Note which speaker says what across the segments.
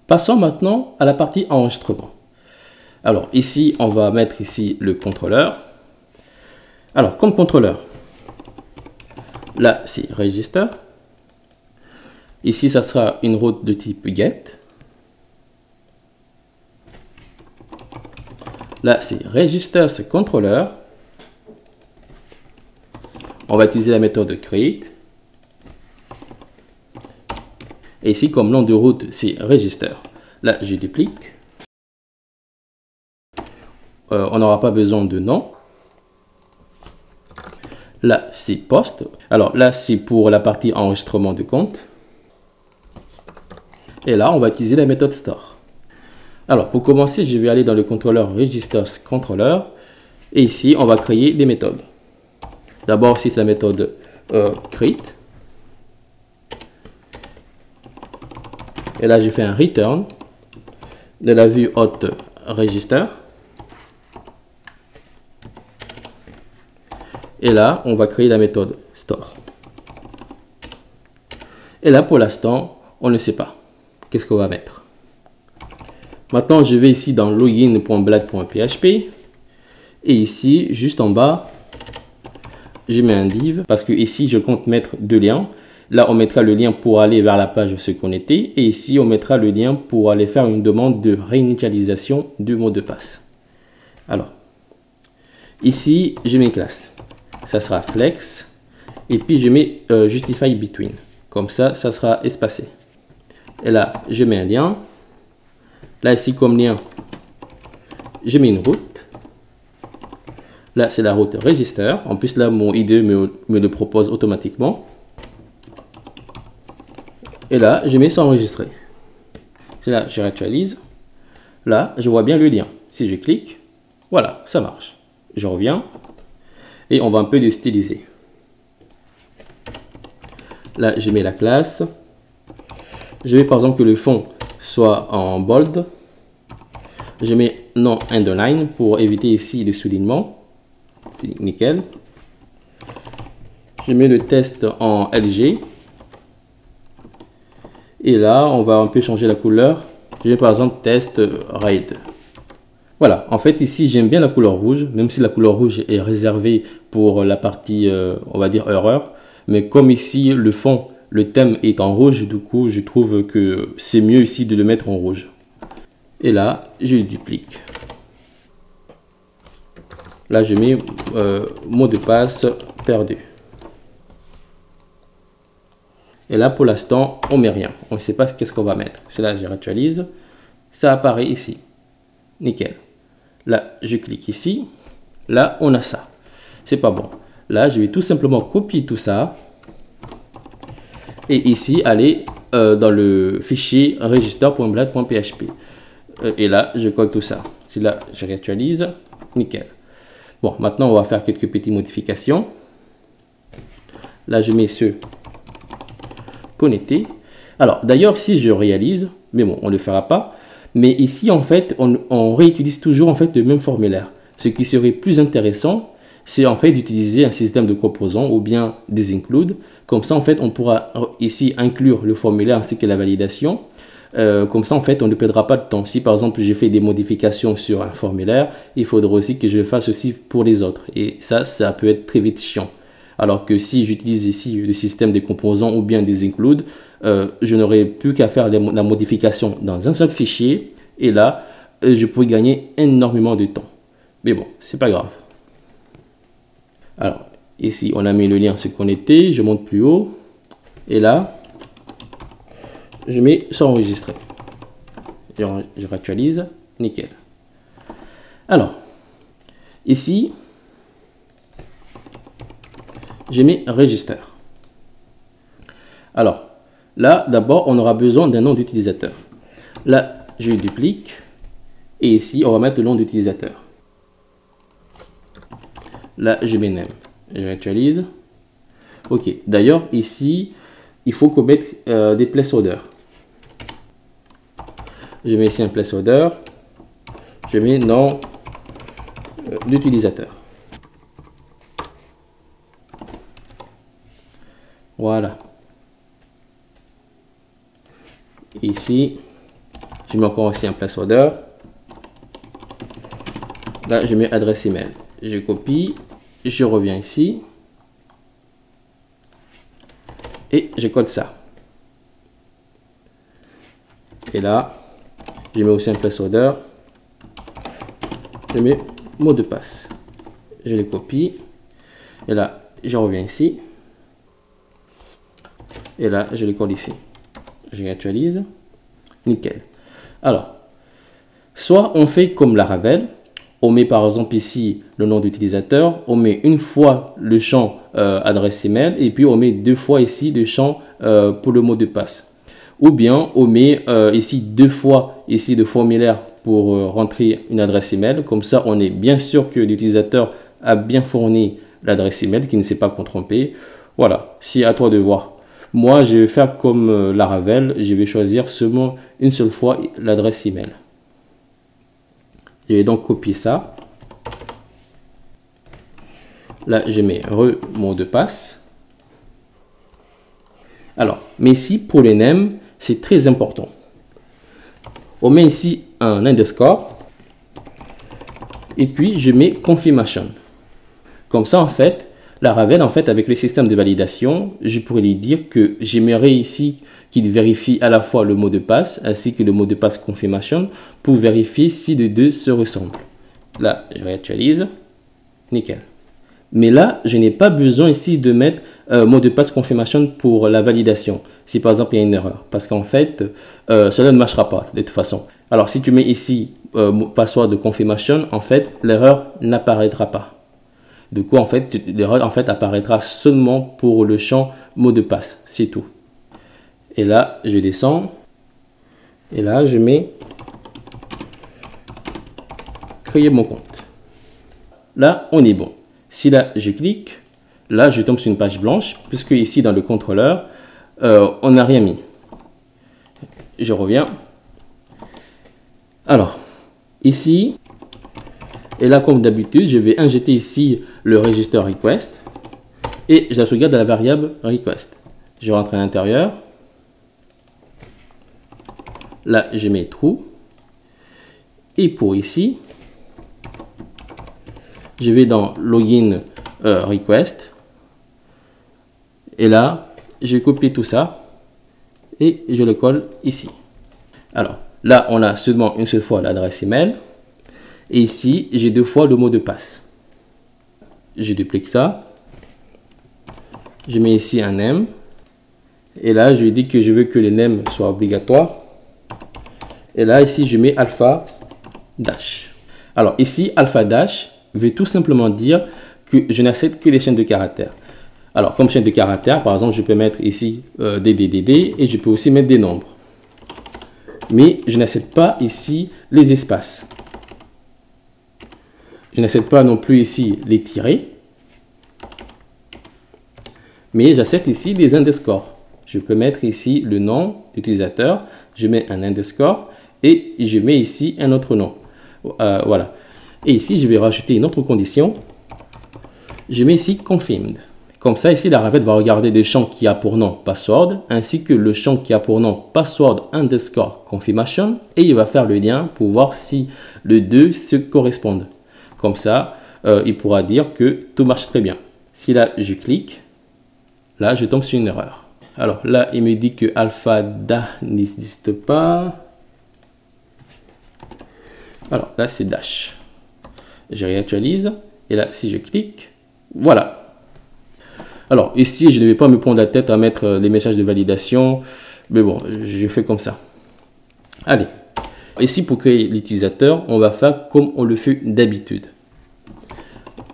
Speaker 1: Passons maintenant à la partie enregistrement. Alors ici, on va mettre ici le contrôleur. Alors comme contrôleur, là c'est register. Ici, ça sera une route de type get. Là, c'est register ce contrôleur. On va utiliser la méthode create. Et ici, comme nom de route, c'est register. Là, je duplique. On n'aura pas besoin de nom. Là, c'est post. Alors là, c'est pour la partie enregistrement de compte. Et là, on va utiliser la méthode store. Alors, pour commencer, je vais aller dans le contrôleur registers controller. Et ici, on va créer des méthodes. D'abord, c'est la méthode create. Et là, je fais un return de la vue hot register. Et là, on va créer la méthode store. Et là, pour l'instant, on ne sait pas. Qu'est-ce qu'on va mettre? Maintenant, je vais ici dans login.blad.php. Et ici, juste en bas, je mets un div. Parce que ici, je compte mettre deux liens. Là, on mettra le lien pour aller vers la page se connecter. Et ici, on mettra le lien pour aller faire une demande de réinitialisation du mot de passe. Alors, ici, je mets classe. Ça sera flex. Et puis, je mets justify between. Comme ça, ça sera espacé. Et là, je mets un lien. Là, ici, comme lien, je mets une route. Là, c'est la route register. En plus, là, mon IDE me le propose automatiquement. Et là, je mets sans enregistrer. C'est là, je réactualise. Là, je vois bien le lien. Si je clique, voilà, ça marche. Je reviens. Et on va un peu le styliser. Là, je mets la classe. Je vais par exemple que le fond soit en bold. Je mets non underline pour éviter ici le soulignement. C'est nickel. Je mets le test en LG. Et là, on va un peu changer la couleur. Je mets par exemple test red. Voilà, en fait ici j'aime bien la couleur rouge, même si la couleur rouge est réservée pour la partie, on va dire, erreur. Mais comme ici le fond, le thème est en rouge, du coup je trouve que c'est mieux ici de le mettre en rouge. Et là, je duplique. Là, je mets mot de passe perdu. Et là, pour l'instant, on met rien. On ne sait pas qu'est-ce qu'on va mettre. C'est là, je réactualise. Ça apparaît ici. Nickel. Là, je clique ici. Là, on a ça. C'est pas bon. Là, je vais tout simplement copier tout ça. Et ici, aller dans le fichier register.blad.php. Et là, je colle tout ça. C'est là, je réactualise. Nickel. Bon, maintenant, on va faire quelques petites modifications. Là, je mets ce connecté. Alors, d'ailleurs, si je réalise, mais bon, on ne le fera pas. Mais ici, en fait, on réutilise toujours en fait le même formulaire. Ce qui serait plus intéressant, c'est en fait d'utiliser un système de composants ou bien des includes. Comme ça, en fait, on pourra ici inclure le formulaire ainsi que la validation. Comme ça, en fait, on ne perdra pas de temps. Si, par exemple, j'ai fait des modifications sur un formulaire, il faudra aussi que je le fasse aussi pour les autres. Et ça peut être très vite chiant. Alors que si j'utilise ici le système des composants ou bien des includes, je n'aurai plus qu'à faire la modification dans un seul fichier. Et là, je pourrais gagner énormément de temps. Mais bon, c'est pas grave. Alors, ici, on a mis le lien se connecter. Je monte plus haut. Et là, je mets sans enregistrer. Je réactualise. Nickel. Alors, ici, je mets register. Alors, là, d'abord, on aura besoin d'un nom d'utilisateur. Là, je duplique. Et ici, on va mettre le nom d'utilisateur. Là, je mets name. Je réactualise. Ok. D'ailleurs, ici, il faut qu'on mette des placeholders. Je mets ici un placeholder. Je mets nom d'utilisateur. Voilà. Ici, Je mets encore ici un placeholder. Là, je mets adresse email. Je copie, je reviens ici. Et je colle ça. Et là, je mets aussi un placeholder. Je mets mot de passe. Je les copie. Et là, je reviens ici. Et là, je les colle ici. Je réactualise. Nickel. Alors, soit on fait comme Laravel. On met par exemple ici le nom d'utilisateur. On met une fois le champ adresse email. Et puis on met deux fois ici le champ pour le mot de passe. Ou bien on met ici deux fois ici le formulaire pour rentrer une adresse email. Comme ça, on est bien sûr que l'utilisateur a bien fourni l'adresse email, qui ne s'est pas trompé. Voilà, c'est à toi de voir. Moi, je vais faire comme Laravel. Je vais choisir seulement une seule fois l'adresse email. Je vais donc copier ça. Là, je mets mot de passe. Alors, mais ici, pour les names, c'est très important. On met ici un underscore. Et puis, je mets confirmation. Comme ça, en fait, Laravel, en fait, avec le système de validation, je pourrais lui dire que j'aimerais ici qu'il vérifie à la fois le mot de passe ainsi que le mot de passe confirmation pour vérifier si les deux se ressemblent. Là, je réactualise. Nickel. Mais là, je n'ai pas besoin ici de mettre mot de passe confirmation pour la validation. Si par exemple, il y a une erreur. Parce qu'en fait, cela ne marchera pas de toute façon. Alors, si tu mets ici password de confirmation, en fait, l'erreur n'apparaîtra pas. Du coup, en fait, l'erreur en fait apparaîtra seulement pour le champ mot de passe. C'est tout. Et là, je descends. Et là, je mets créer mon compte. Là, on est bon. Si là, je clique, là, je tombe sur une page blanche, puisque ici, dans le contrôleur, on n'a rien mis. Je reviens. Alors, ici, et là, comme d'habitude, je vais injecter ici le register request et je la sauvegarde à la variable request. Je rentre à l'intérieur. Là, je mets true. Et pour ici, je vais dans login request. Et là, je vais copier tout ça et je le colle ici. Alors, là, on a seulement une seule fois l'adresse email. Et ici, j'ai deux fois le mot de passe. Je duplique ça. Je mets ici un name. Et là, je dis que je veux que le name soit obligatoire. Et là, ici, je mets alpha dash. Alors, ici, alpha dash veut tout simplement dire que je n'accepte que les chaînes de caractères. Alors, comme chaîne de caractères, par exemple, je peux mettre ici DDDD et je peux aussi mettre des nombres. Mais je n'accepte pas ici les espaces. Je n'accepte pas non plus ici les tirets. Mais j'accepte ici les underscores. Je peux mettre ici le nom d'utilisateur. Je mets un underscore et je mets ici un autre nom. Voilà. Et ici, je vais rajouter une autre condition. Je mets ici confirmed. Comme ça, ici, Laravel va regarder le champ qui a pour nom password ainsi que le champ qui a pour nom password underscore confirmation et il va faire le lien pour voir si les deux se correspondent. Comme ça, il pourra dire que tout marche très bien. Si là, je clique, là, je tombe sur une erreur. Alors là, il me dit que alpha-da n'existe pas. Alors là, c'est dash. Je réactualise. Et là, si je clique, voilà. Alors ici, je ne vais pas me prendre la tête à mettre les messages de validation. Mais bon, je fais comme ça. Allez. Ici, pour créer l'utilisateur, on va faire comme on le fait d'habitude.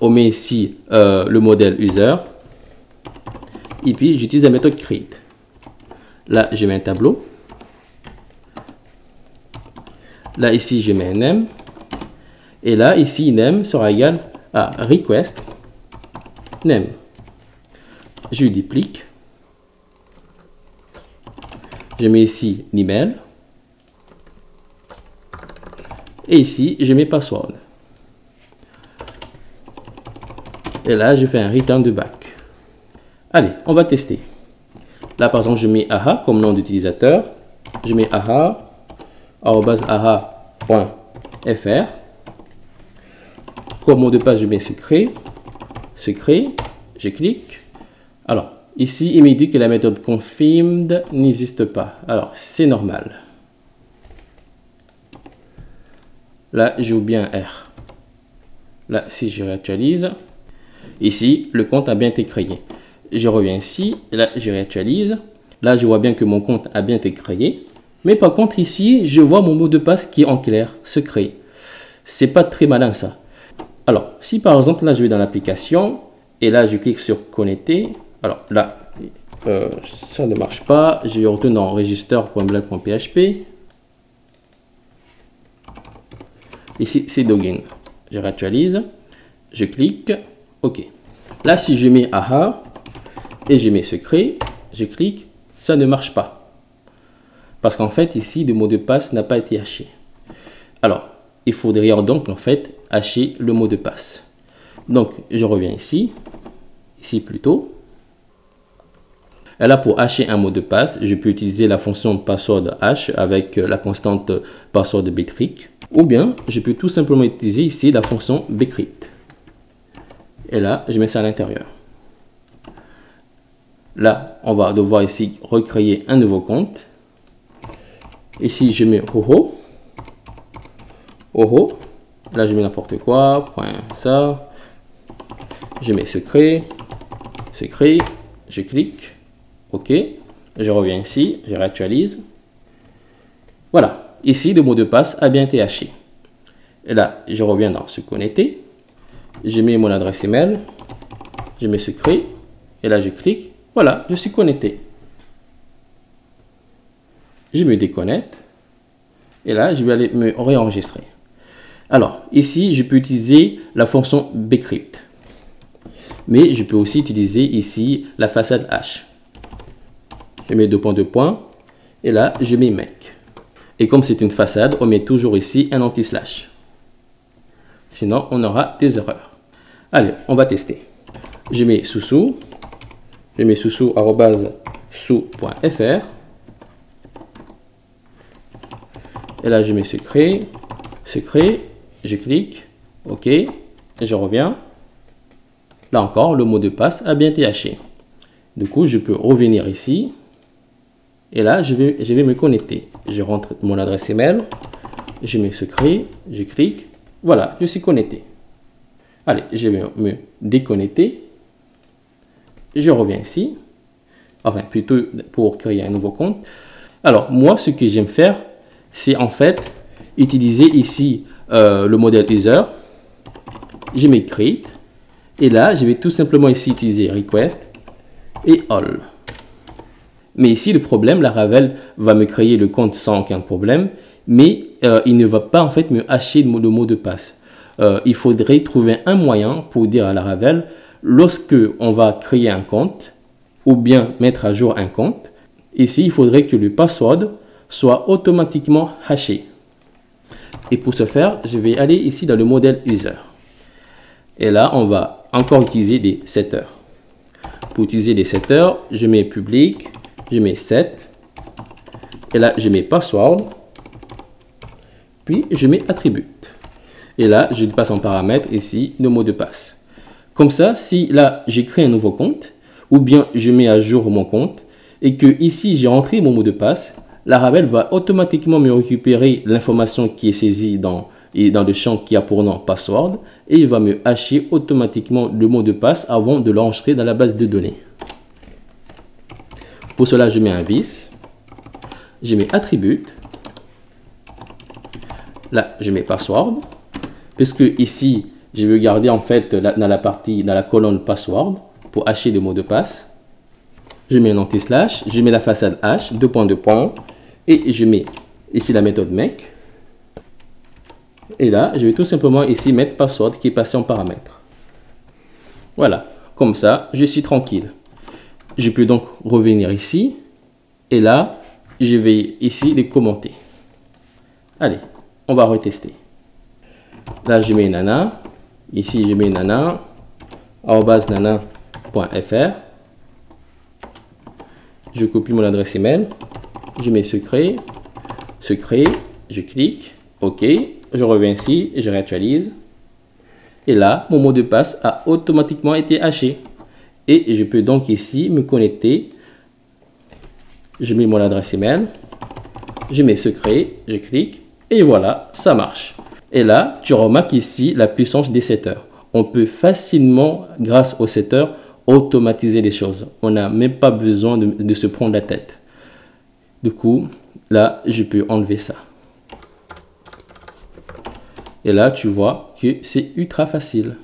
Speaker 1: On met ici le modèle user. Et puis, j'utilise la méthode create. Là, je mets un tableau. Là, ici, je mets un name. Et là, ici, name sera égal à request name. Je duplique. Je mets ici l'email. Et ici, je mets password. Et là, je fais un return de back. Allez, on va tester. Là, par exemple, je mets aha comme nom d'utilisateur. Je mets aha aha.fr. Comme mot de passe, je mets secret, je clique. Alors, ici, il me dit que la méthode confirmed n'existe pas. Alors, c'est normal. Là, j'ai bien R. Là, si je réactualise, ici, le compte a bien été créé. Je reviens ici, là, je réactualise. Là, je vois bien que mon compte a bien été créé. Mais par contre, ici, je vois mon mot de passe qui est en clair, secret. C'est pas très malin, ça. Alors, si par exemple, là, je vais dans l'application, et là, je clique sur connecter. Alors, là, ça ne marche pas. Je vais retourner dans register.black.php. Ici, c'est login. Je réactualise. Je clique. OK. Là, si je mets aha et je mets secret, je clique, ça ne marche pas. Parce qu'en fait, ici, le mot de passe n'a pas été haché. Alors, il faudrait donc, en fait, hacher le mot de passe. Donc, je reviens ici plutôt. Et là, pour hacher un mot de passe, je peux utiliser la fonction password hash avec la constante password bcrypt. Ou bien, je peux tout simplement utiliser ici la fonction bcrypt. Et là, je mets ça à l'intérieur. Là, on va devoir ici recréer un nouveau compte. Ici, je mets oho. Oho. Là, je mets n'importe quoi. Point ça. Je mets secret. Secret. Je clique. OK. Je reviens ici. Je réactualise. Voilà. Ici, le mot de passe a bien été haché. Et là, je reviens dans se connecter. Je mets mon adresse email. Je mets secret. Et là, je clique. Voilà, je suis connecté. Je me déconnecte. Et là, je vais aller me réenregistrer. Alors, ici, je peux utiliser la fonction bcrypt. Mais je peux aussi utiliser ici la façade hash. Je mets 2 points, 2 points. Et là, je mets make. Et comme c'est une façade, on met toujours ici un anti-slash. Sinon, on aura des erreurs. Allez, on va tester. Je mets sous-sous. Je mets sous-sous@sous.fr. Et là, je mets secret. Secret. Je clique. OK. Et je reviens. Là encore, le mot de passe a bien été haché. Du coup, je peux revenir ici. Et là, je vais me connecter. Je rentre mon adresse email. Je mets secret. Je clique. Voilà, je suis connecté. Allez, je vais me déconnecter. Je reviens ici. Enfin, plutôt pour créer un nouveau compte. Alors, moi, ce que j'aime faire, c'est en fait utiliser ici le modèle user. Je mets create. Et là, je vais tout simplement ici utiliser request et all. Mais ici, le problème, Laravel va me créer le compte sans aucun problème, mais il ne va pas en fait me hacher le mot de passe. Il faudrait trouver un moyen pour dire à Laravel, lorsque on va créer un compte ou bien mettre à jour un compte, ici, il faudrait que le password soit automatiquement haché. Et pour ce faire, je vais aller ici dans le modèle user. Et là, on va encore utiliser des setters. Pour utiliser des setters, je mets public, je mets set. Et là, je mets password. Puis, je mets attribute. Et là, je passe en paramètre ici le mot de passe. Comme ça, si là, j'ai créé un nouveau compte, ou bien je mets à jour mon compte, et que ici, j'ai rentré mon mot de passe, Laravel va automatiquement me récupérer l'information qui est saisie dans le champ qui a pour nom password, et il va me hacher automatiquement le mot de passe avant de l'enregistrer dans la base de données. Pour cela, je mets un vis, je mets attribute, là, je mets password, puisque ici, je veux garder en fait dans la colonne password pour hacher le mot de passe. Je mets un anti-slash, je mets la façade hash, 2 points, 2 points, et je mets ici la méthode make. Et là, je vais tout simplement ici mettre password qui est passé en paramètre. Voilà, comme ça, je suis tranquille. Je peux donc revenir ici, et là, je vais ici les commenter. Allez, on va retester. Là, je mets nana. Ici, je mets nana. @nana.fr. Je copie mon adresse email. Je mets secret. Secret. je clique, OK, je reviens ici et je réactualise. Et là, mon mot de passe a automatiquement été haché. Et je peux donc ici me connecter. Je mets mon adresse email, je mets secret, je clique et voilà, ça marche. Et là, tu remarques ici la puissance des setters. On peut facilement, grâce aux setters, automatiser les choses. On n'a même pas besoin de se prendre la tête. Du coup, là, je peux enlever ça. Et là, tu vois que c'est ultra facile.